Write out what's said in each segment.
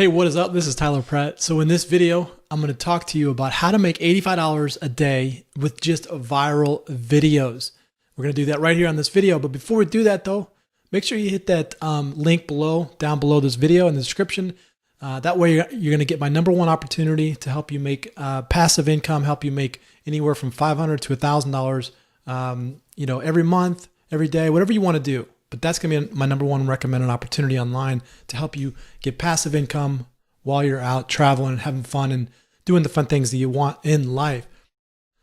Hey, what is up? This is Tyler Pratt. So in this video, I'm going to talk to you about how to make $85 a day with just viral videos. We're going to do that right here on this video. But before we do that though, make sure you hit that link down below this video in the description. That way you're going to get my #1 opportunity to help you make passive income, help you make anywhere from $500 to $1,000, every month, every day, whatever you want to do. But that's going to be my #1 recommended opportunity online to help you get passive income while you're out traveling and having fun and doing the fun things that you want in life.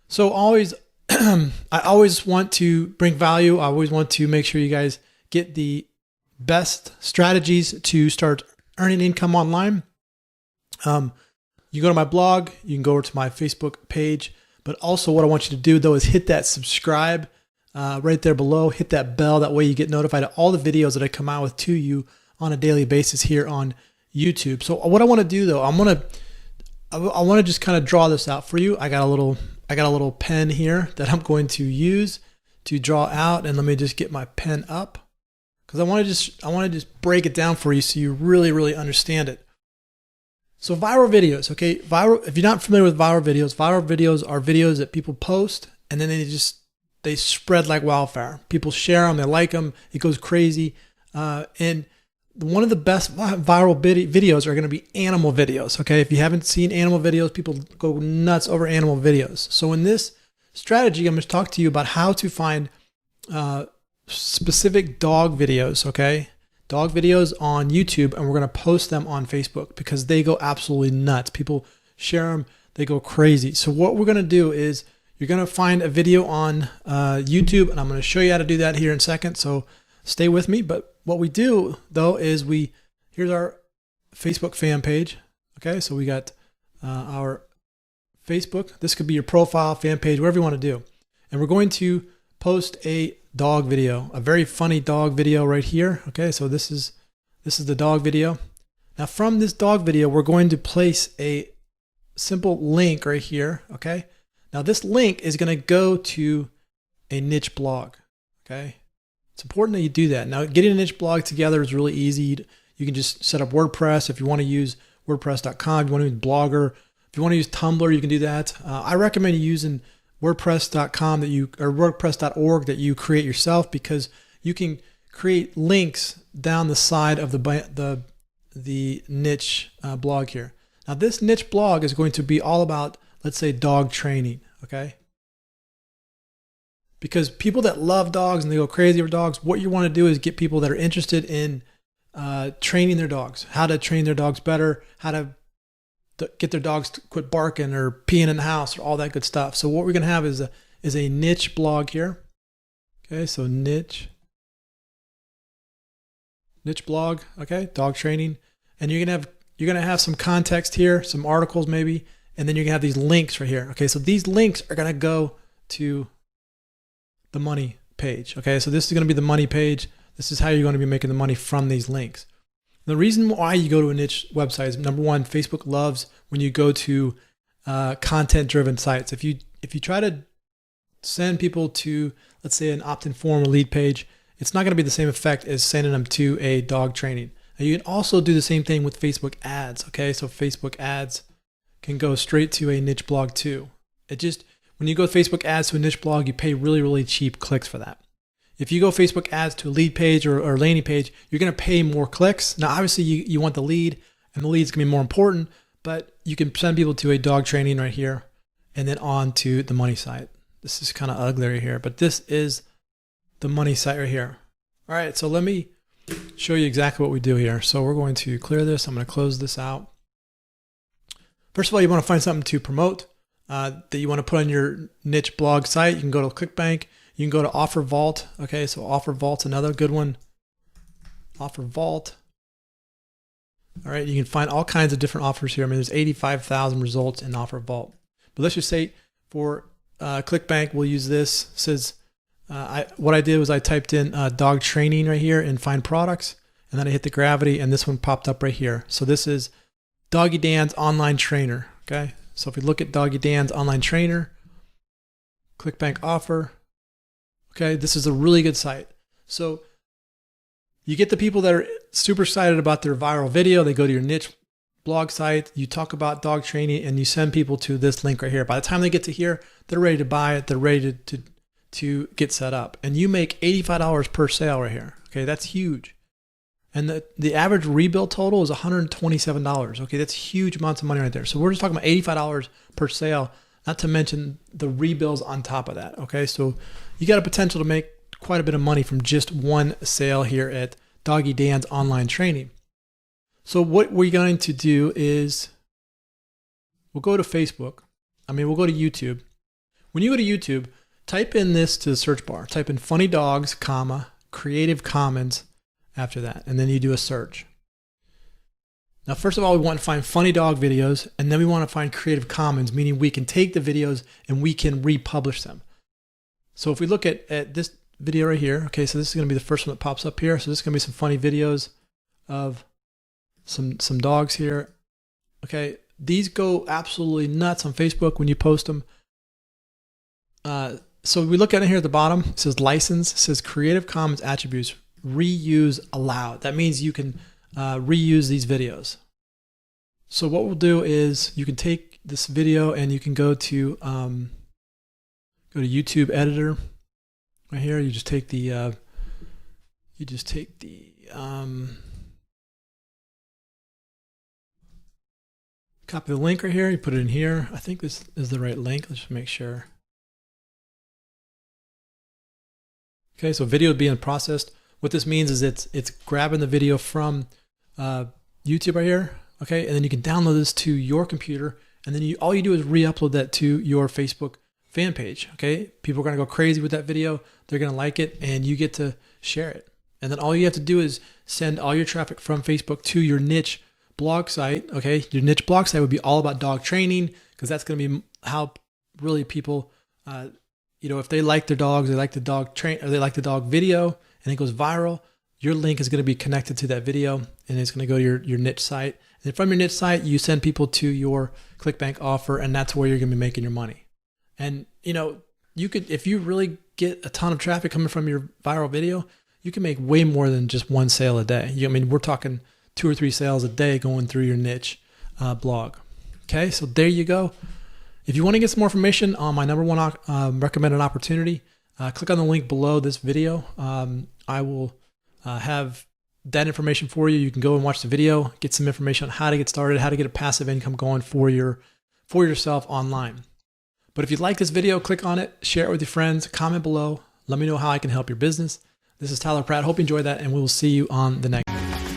So I always want to bring value. I always want to make sure you guys get the best strategies to start earning income online. You go to my blog, you can go over to my Facebook page, but also what I want you to do though is hit that subscribe right there below, hit that bell. That way you get notified of all the videos that I come out with to you on a daily basis here on YouTube. So what I want to do though, I want to just kind of draw this out for you. I got a little pen here that I'm going to use to draw out, and let me just get my pen up because I want to just break it down for you so you really understand it. So viral videos, okay? If you're not familiar with viral videos are videos that people post and then they spread like wildfire. People share them, they like them, it goes crazy. And one of the best viral videos are going to be animal videos, okay? If you haven't seen animal videos, people go nuts over animal videos. So in this strategy, I'm going to talk to you about how to find specific dog videos, okay? Dog videos on YouTube, and we're going to post them on Facebook because they go absolutely nuts. People share them, they go crazy. So what we're going to do is you're going to find a video on YouTube, and I'm going to show you how to do that here in a second. So stay with me. But what we do though is here's our Facebook fan page. Okay, so we got our Facebook. This could be your profile, fan page, whatever you want to do. And we're going to post a dog video, a very funny dog video right here. Okay, so this is the dog video. Now from this dog video, we're going to place a simple link right here. Okay. Now this link is going to go to a niche blog, okay? It's important that you do that. Now getting a niche blog together is really easy. You can just set up WordPress. If you want to use WordPress.com, if you want to use Blogger, if you want to use Tumblr, you can do that. I recommend you using WordPress.com or WordPress.org that you create yourself because you can create links down the side of the niche blog here. Now this niche blog is going to be all about, let's say, dog training, okay? Because people that love dogs and they go crazy over dogs, what you want to do is get people that are interested in training their dogs, how to train their dogs better, how to get their dogs to quit barking or peeing in the house or all that good stuff. So what we're going to have is a niche blog here. Okay, so niche blog, okay, dog training. And you're going to have some context here, some articles maybe. And then you're gonna have these links right here. Okay, so these links are gonna go to the money page. Okay, so this is gonna be the money page. This is how you're gonna be making the money from these links. The reason why you go to a niche website is #1, Facebook loves when you go to content-driven sites. If you try to send people to, let's say, an opt-in form or lead page, it's not gonna be the same effect as sending them to a dog training. Now, you can also do the same thing with Facebook ads. Okay, so Facebook ads can go straight to a niche blog too. When you go Facebook ads to a niche blog, you pay really cheap clicks for that. If you go Facebook ads to a lead page or landing page, you're going to pay more clicks. Now, obviously you want the lead, and the lead's going to be more important, but you can send people to a dog training right here and then on to the money site. This is kind of ugly right here, but this is the money site right here. All right, so let me show you exactly what we do here. So we're going to clear this. I'm going to close this out. First of all, you want to find something to promote that you want to put on your niche blog site. You can go to ClickBank. You can go to OfferVault. Okay, so OfferVault's another good one. OfferVault. All right, you can find all kinds of different offers here. I mean, there's 85,000 results in OfferVault. But let's just say for ClickBank, we'll use this. It says, what I did was I typed in dog training right here and find products. And then I hit the gravity, and this one popped up right here. So this is Doggy Dan's online trainer, okay? So if we look at Doggy Dan's online trainer, ClickBank offer, okay, this is a really good site. So you get the people that are super excited about their viral video, they go to your niche blog site, you talk about dog training, and you send people to this link right here. By the time they get to here, they're ready to buy it. They're ready to get set up. And you make $85 per sale right here. Okay, that's huge. And the average rebuild total is $127. Okay, that's huge amounts of money right there. So we're just talking about $85 per sale, not to mention the rebuilds on top of that. Okay, so you got a potential to make quite a bit of money from just one sale here at Doggy Dan's online training. So what we're going to do is we'll go to Facebook. We'll go to YouTube. When you go to YouTube, type in this to the search bar. Type in funny dogs, comma, Creative Commons after that. And then you do a search. Now, first of all, we want to find funny dog videos. And then we want to find Creative Commons, meaning we can take the videos and we can republish them. So if we look at this video right here. Okay, so this is going to be the first one that pops up here. So this is going to be some funny videos of some dogs here. Okay, these go absolutely nuts on Facebook when you post them. So we look at it here at the bottom. It says license. It says Creative Commons attributes reuse allowed. That means you can reuse these videos. So what we'll do is you can take this video and you can go to YouTube editor. Right here, you just take the copy the link right here. You put it in here. I think this is the right link. Let's just make sure. Okay, so video being processed. What this means is it's grabbing the video from YouTube right here. Okay, and then you can download this to your computer, and then all you do is re-upload that to your Facebook fan page. Okay, people are going to go crazy with that video. They're going to like it, and you get to share it. And then all you have to do is send all your traffic from Facebook to your niche blog site. Okay, your niche blog site would be all about dog training, because that's going to be how really people, if they like their dogs, they like the dog or they like the dog video, and it goes viral. Your link is going to be connected to that video, and it's going to go to your niche site. And then from your niche site, you send people to your ClickBank offer, and that's where you're going to be making your money. And you could, if you really get a ton of traffic coming from your viral video, you can make way more than just one sale a day. We're talking 2 or 3 sales a day going through your niche blog. Okay, so there you go. If you want to get some more information on my number one recommended opportunity, click on the link below this video. I will have that information for you. You can go and watch the video, get some information on how to get started, how to get a passive income going for yourself online. But if you like this video, click on it, share it with your friends, comment below, let me know how I can help your business. This is Tyler Pratt. Hope you enjoyed that, and we will see you on the next.